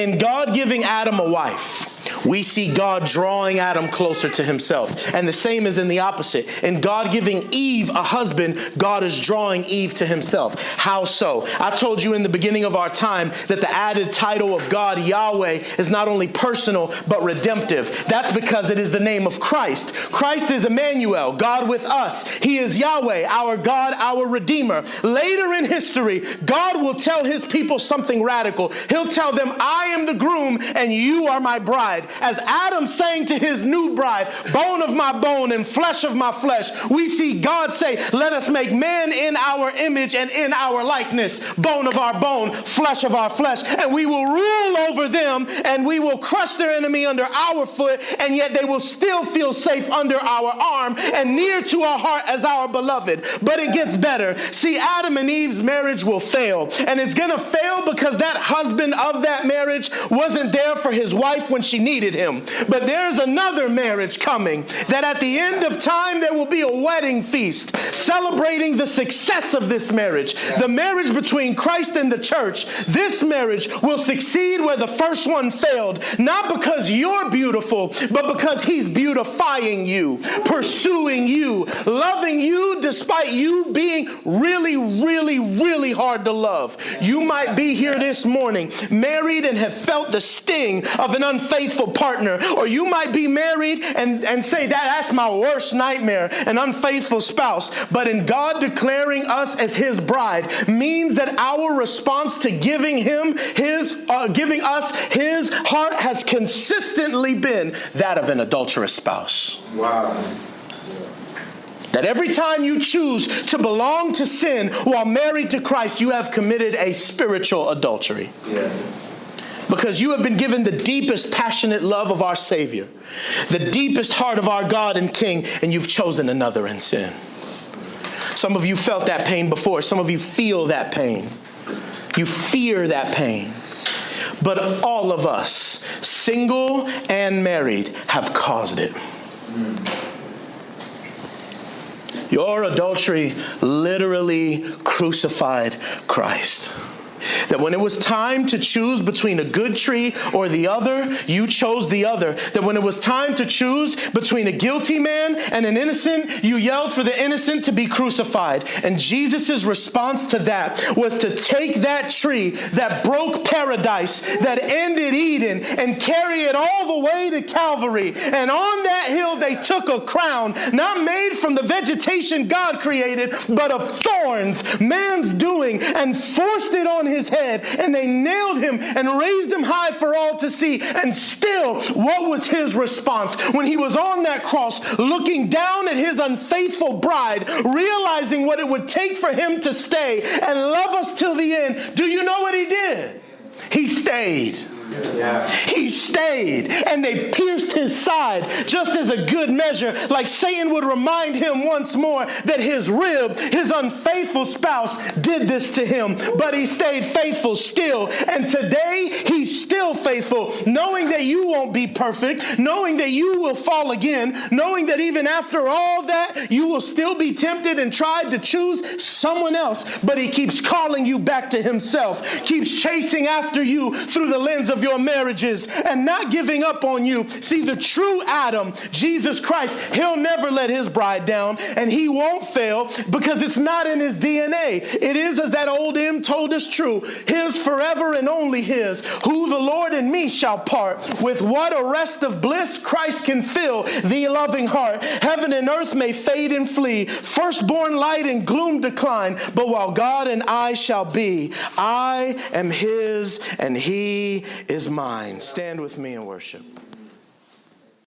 In God giving Adam a wife, we see God drawing Adam closer to himself. And the same is in the opposite. In God giving Eve a husband, God is drawing Eve to himself. How so? I told you in the beginning of our time that the added title of God, Yahweh, is not only personal, but redemptive. That's because it is the name of Christ. Christ is Emmanuel, God with us. He is Yahweh, our God, our Redeemer. Later in history, God will tell his people something radical. He'll tell them, I am the groom and you are my bride. As Adam saying to his new bride, bone of my bone and flesh of my flesh, we see God say, let us make man in our image and in our likeness, bone of our bone, flesh of our flesh, and we will rule over them and we will crush their enemy under our foot, and yet they will still feel safe under our arm and near to our heart as our beloved. But it gets better. See, Adam and Eve's marriage will fail, and it's going to fail because that husband of that marriage wasn't there for his wife when she needed him. But there's another marriage coming that at the end of time there will be a wedding feast celebrating the success of this marriage. The marriage between Christ and the church. This marriage will succeed where the first one failed, not because you're beautiful, but because he's beautifying you, pursuing you, loving you despite you being really, really, really hard to love. You might be here this morning married and have felt the sting of an unfaithful partner, or you might be married and say that's my worst nightmare, an unfaithful spouse. But in God declaring us as his bride means that our response to giving us his heart has consistently been that of an adulterous spouse. Wow. That every time you choose to belong to sin while married to Christ, you have committed a spiritual adultery. Yeah. Because you have been given the deepest passionate love of our Savior, the deepest heart of our God and King, and you've chosen another in sin. Some of you felt that pain before. Some of you feel that pain. You fear that pain. But all of us, single and married, have caused it. Your adultery literally crucified Christ. That when it was time to choose between a good tree or the other, you chose the other. That when it was time to choose between a guilty man and an innocent, you yelled for the innocent to be crucified. And Jesus' response to that was to take that tree that broke paradise, that ended Eden, and carry it all the way to Calvary. And on that hill, they took a crown, not made from the vegetation God created, but of thorns, man's doing, and forced it on his head, and they nailed him and raised him high for all to see. And still, what was his response when he was on that cross, looking down at his unfaithful bride, realizing what it would take for him to stay and love us till the end? Do you know what he did? He stayed. Yeah. He stayed, and they pierced his side just as a good measure, like Satan would remind him once more that his rib, his unfaithful spouse, did this to him. But he stayed faithful still, and today he's still faithful, knowing that you won't be perfect, knowing that you will fall again, knowing that even after all that, you will still be tempted and tried to choose someone else. But he keeps calling you back to himself, keeps chasing after you through the lens of your marriages and not giving up on you. See, the true Adam, Jesus Christ, he'll never let his bride down, and he won't fail because it's not in his DNA. It is, as that old hymn told us, true, his forever and only his. Who the Lord and me shall part, with what a rest of bliss Christ can fill the loving heart. Heaven and earth may fade and flee, firstborn light and gloom decline, but while God and I shall be, I am his and he is mine. Stand with me and worship.